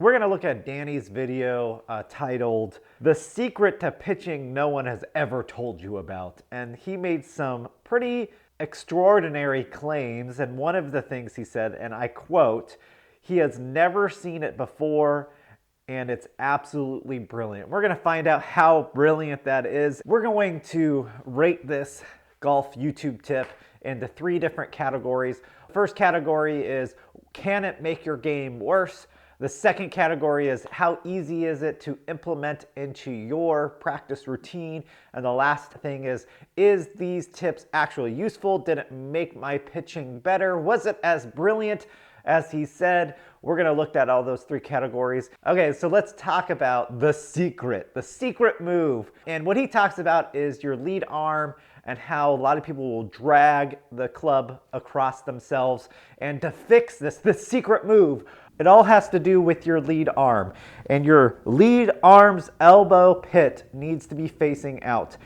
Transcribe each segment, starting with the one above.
We're going to look at Danny's video titled "The Secret to Pitching No One Has Ever Told You About." And he made some pretty extraordinary claims. And one of the things he said, and I quote, he has never seen it before and it's absolutely brilliant. We're going to find out how brilliant that is. We're going to rate this golf YouTube tip into 3 different categories. First category is, can it make your game worse? The second category is, how easy is it to implement into your practice routine? And the last thing is these tips actually useful? Did it make my pitching better? Was it as brilliant as he said? We're going to look at all those 3 categories. Okay, so let's talk about the secret move. And what he talks about is your lead arm and how a lot of people will drag the club across themselves. And to fix this, the secret move, it all has to do with your lead arm. And your lead arm's elbow pit needs to be facing out.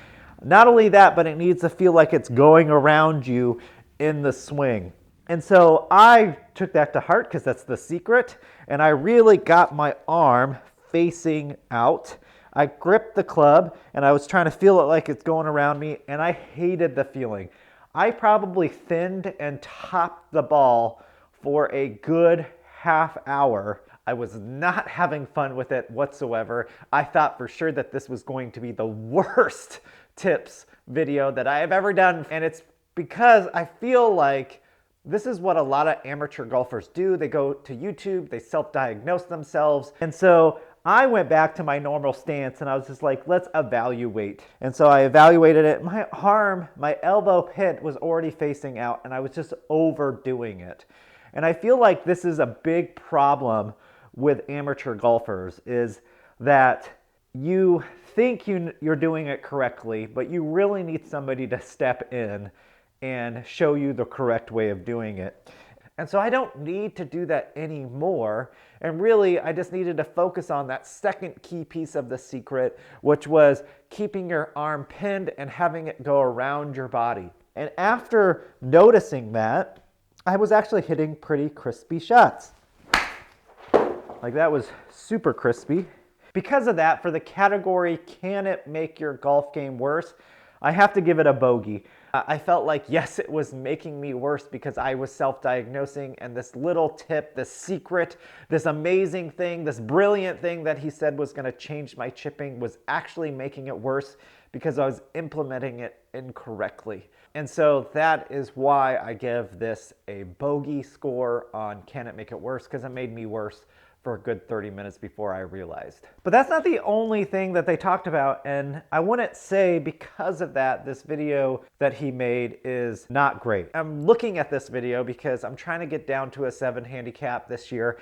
Not only that, but it needs to feel like it's going around you in the swing. And so I took that to heart because that's the secret. And I really got my arm facing out. I gripped the club and I was trying to feel it like it's going around me, and I hated the feeling. I probably thinned and topped the ball for a good half hour. I was not having fun with it whatsoever. I thought for sure that this was going to be the worst tips video that I have ever done. And it's because I feel like this is what a lot of amateur golfers do. They go to YouTube, they self-diagnose themselves. And so I went back to my normal stance and I was just like, let's evaluate. And so I evaluated it. My arm, my elbow pit was already facing out and I was just overdoing it. And I feel like this is a big problem with amateur golfers, is that you think you're doing it correctly, but you really need somebody to step in and show you the correct way of doing it. And so I don't need to do that anymore. And really, I just needed to focus on that second key piece of the secret, which was keeping your arm pinned and having it go around your body. And after noticing that, I was actually hitting pretty crispy shots. Like, that was super crispy. Because of that, for the category, can it make your golf game worse? I have to give it a bogey. I felt like, yes, it was making me worse because I was self-diagnosing, and this little tip, this secret, this amazing thing, this brilliant thing that he said was going to change my chipping was actually making it worse because I was implementing it incorrectly. And so that is why I give this a bogey score on can it make it worse, because it made me worse for a good 30 minutes before I realized. But that's not the only thing that they talked about, and I wouldn't say because of that this video that he made is not great. I'm looking at this video because I'm trying to get down to a 7 handicap this year,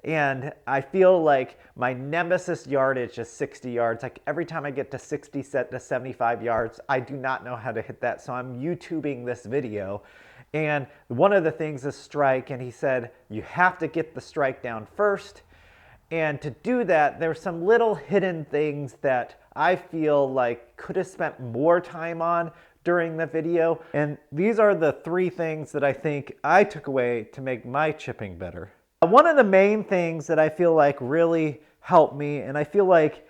and I feel like my nemesis yardage is 60 yards. Like, every time I get to 60 set to 75 yards, I do not know how to hit that, so I'm YouTubing this video. And one of the things is strike, and he said you have to get the strike down first. And to do that, there's some little hidden things that I feel like could have spent more time on during the video. And these are the 3 things that I think I took away to make my chipping better. One of the main things that I feel like really helped me, and I feel like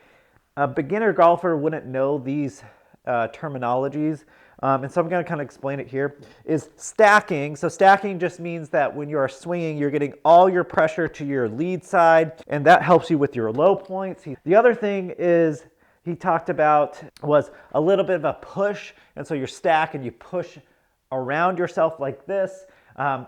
a beginner golfer wouldn't know these terminologies, and so I'm going to kind of explain it here, is stacking. So stacking just means that when you are swinging, you're getting all your pressure to your lead side, and that helps you with your low points. The other thing is he talked about was a little bit of a push, and so you're stack and you push around yourself like this.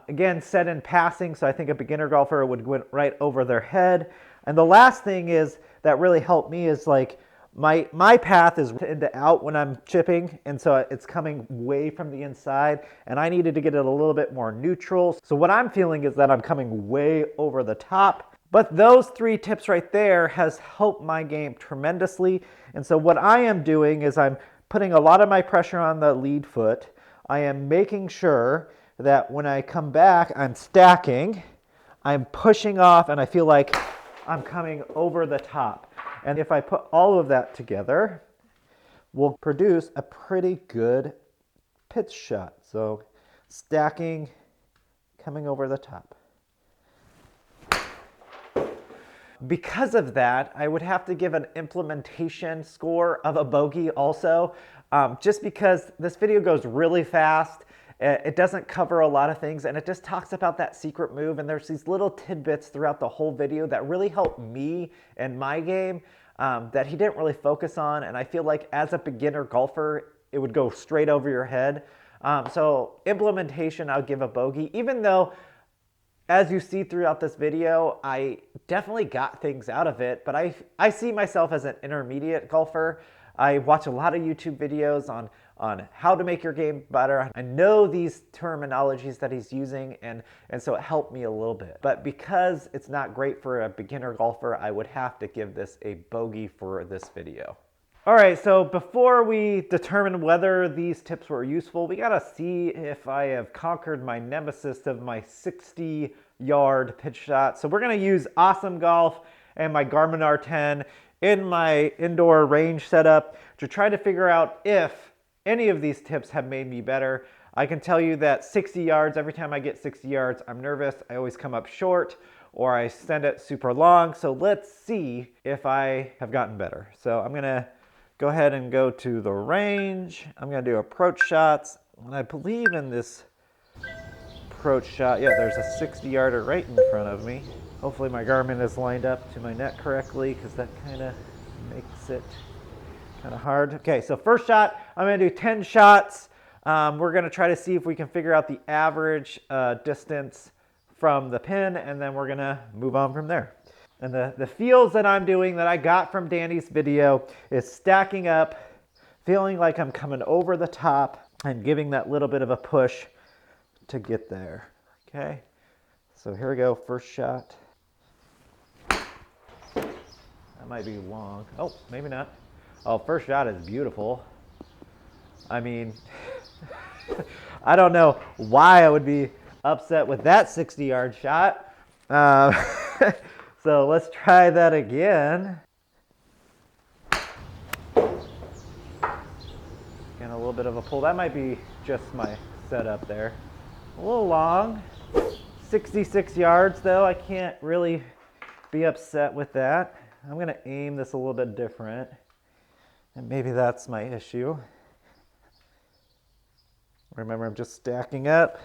Again, set in passing, so I think a beginner golfer would go right over their head. And the last thing is that really helped me is like, my path is into out when I'm chipping, and so it's coming way from the inside, and I needed to get it a little bit more neutral. So what I'm feeling is that I'm coming way over the top. But those 3 tips right there has helped my game tremendously. And so what I am doing is I'm putting a lot of my pressure on the lead foot. I am making sure that when I come back, I'm stacking, I'm pushing off, and I feel like I'm coming over the top. And if I put all of that together, we'll produce a pretty good pitch shot. So stacking, coming over the top. Because of that, I would have to give an implementation score of a bogey also, just because this video goes really fast. It doesn't cover a lot of things, and it just talks about that secret move, and there's these little tidbits throughout the whole video that really help me in my game that he didn't really focus on, and I feel like as a beginner golfer, it would go straight over your head. So implementation, I'll give a bogey, even though as you see throughout this video, I definitely got things out of it, but I see myself as an intermediate golfer. I watch a lot of YouTube videos on how to make your game better. I know these terminologies that he's using, and so it helped me a little bit. But because it's not great for a beginner golfer, I would have to give this a bogey for this video. All right, so before we determine whether these tips were useful, we gotta see if I have conquered my nemesis of my 60-yard pitch shot. So we're gonna use Awesome Golf and my Garmin R10 in my indoor range setup to try to figure out if any of these tips have made me better. I can tell you that 60 yards, every time I get 60 yards, I'm nervous. I always come up short or I send it super long. So let's see if I have gotten better. So I'm gonna go ahead and go to the range. I'm gonna do approach shots. And I believe in this approach shot, yeah, there's a 60-yarder right in front of me. Hopefully my Garmin is lined up to my net correctly, because that kind of makes it kind of hard. Okay, so first shot, I'm gonna do 10 shots. We're gonna try to see if we can figure out the average distance from the pin, and then we're gonna move on from there. And the feels that I'm doing that I got from Danny's video is stacking up, feeling like I'm coming over the top and giving that little bit of a push to get there. Okay, so here we go, first shot. That might be long. Oh, maybe not. Oh, first shot is beautiful. I mean, I don't know why I would be upset with that 60-yard shot. So let's try that again. Again, a little bit of a pull. That might be just my setup there. A little long. 66 yards though. I can't really be upset with that. I'm gonna aim this a little bit different. And maybe that's my issue. Remember, I'm just stacking up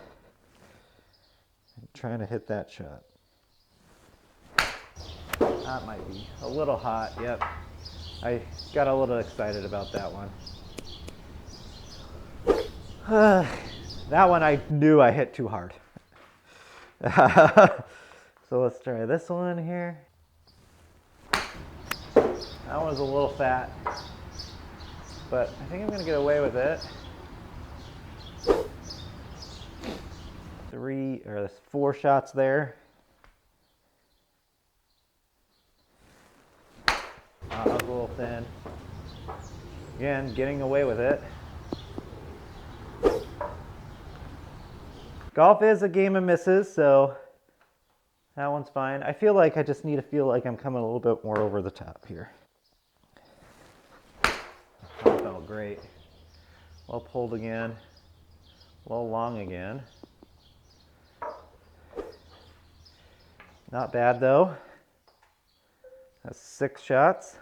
and trying to hit that shot. That might be a little hot, yep. I got a little excited about that one. That one I knew I hit too hard. So let's try this one here. That one's a little fat, but I think I'm gonna get away with it. 4 shots there. That was a little thin. Again, getting away with it. Golf is a game of misses, so that one's fine. I feel like I just need to feel like I'm coming a little bit more over the top here. That felt great. Well pulled again. Well long again. Not bad though. That's 6 shots.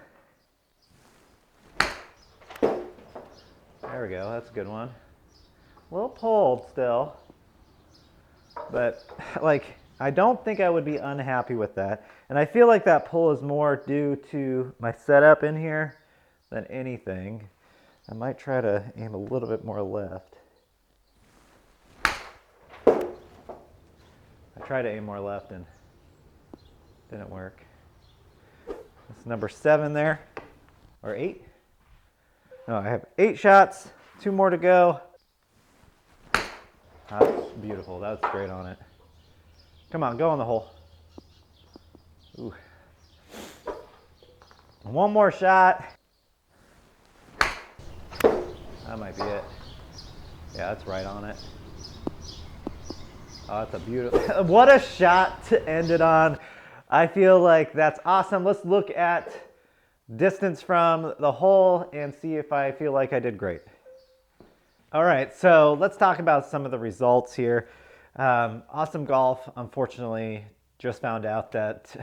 There we go, that's a good one. A little pulled still. But like, I don't think I would be unhappy with that. And I feel like that pull is more due to my setup in here than anything. I might try to aim a little bit more left. I tried to aim more left and didn't work. That's number 7 there, or 8. No, I have 8 shots, 2 more to go. That's beautiful, that was straight on it. Come on, go on the hole. Ooh. One more shot. That might be it. Yeah, that's right on it. Oh, that's a beautiful, what a shot to end it on. I feel like that's awesome. Let's look at distance from the hole and see if I feel like I did great. All right, so let's talk about some of the results here. Awesome Golf, unfortunately, Just found out that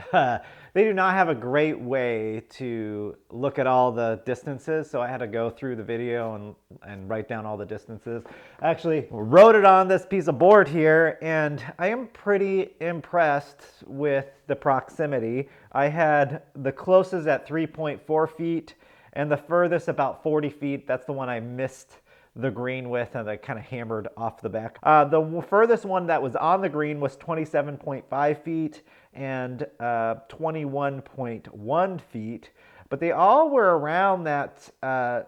they do not have a great way to look at all the distances, so I had to go through the video and write down all the distances. I actually wrote it on this piece of board here, and I am pretty impressed with the proximity. I had the closest at 3.4 feet, and the furthest about 40 feet. That's the one I missed the green with, and I kind of hammered off the back. The furthest one that was on the green was 27.5 feet and 21.1 feet, but they all were around that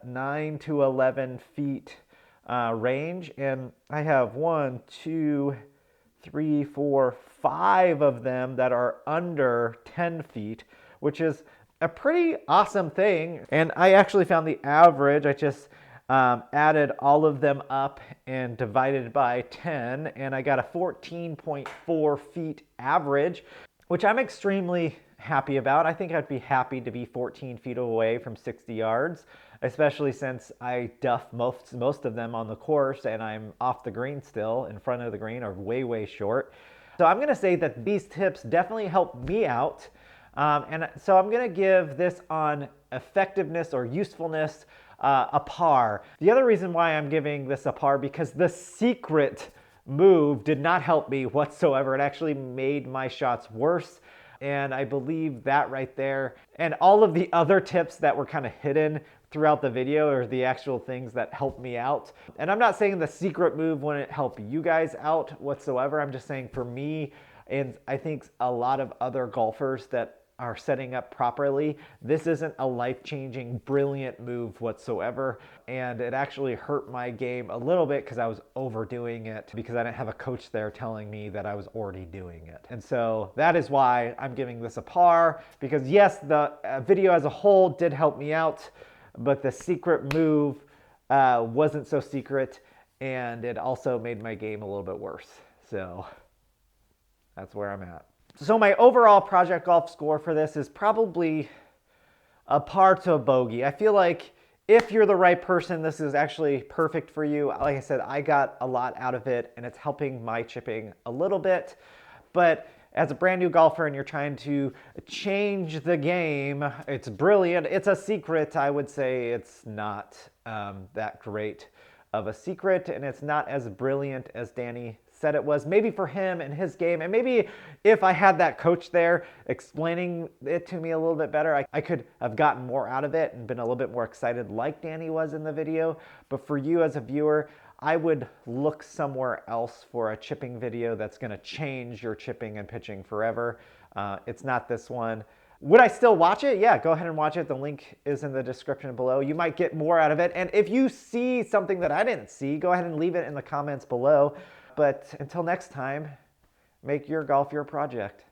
9 to 11 feet range, and I have 1, 2, 3, 4, 5 of them that are under 10 feet, which is a pretty awesome thing. And I actually found the average. I just added all of them up and divided by 10, and I got a 14.4 feet average, which I'm extremely happy about. I think I'd be happy to be 14 feet away from 60 yards, especially since I duff most of them on the course and I'm off the green still, in front of the green, or way short. So I'm gonna say that these tips definitely helped me out. And so I'm gonna give this on effectiveness or usefulness a par. The other reason why I'm giving this a par, because the secret move did not help me whatsoever. It actually made my shots worse. And I believe that right there, and all of the other tips that were kind of hidden throughout the video, are the actual things that helped me out. And I'm not saying the secret move wouldn't help you guys out whatsoever. I'm just saying for me, and I think a lot of other golfers that are setting up properly, this isn't a life-changing, brilliant move whatsoever. And it actually hurt my game a little bit because I was overdoing it, because I didn't have a coach there telling me that I was already doing it. And so that is why I'm giving this a par, because yes, the video as a whole did help me out, but the secret move wasn't so secret, and it also made my game a little bit worse. So that's where I'm at. So my overall Project Golf score for this is probably a par to a bogey. I feel like if you're the right person, this is actually perfect for you. Like I said, I got a lot out of it, and it's helping my chipping a little bit. But as a brand new golfer and you're trying to change the game, it's brilliant. It's a secret. I would say it's not that great of a secret, and it's not as brilliant as Danny said it was. Maybe for him and his game, and maybe if I had that coach there explaining it to me a little bit better, I could have gotten more out of it and been a little bit more excited like Danny was in the video. But for you as a viewer, I would look somewhere else for a chipping video that's going to change your chipping and pitching forever. It's not this one. Would I still watch it? Yeah, go ahead and watch it. The link is in the description below. You might get more out of it. And if you see something that I didn't see, go ahead and leave it in the comments below. But until next time, make your golf your project.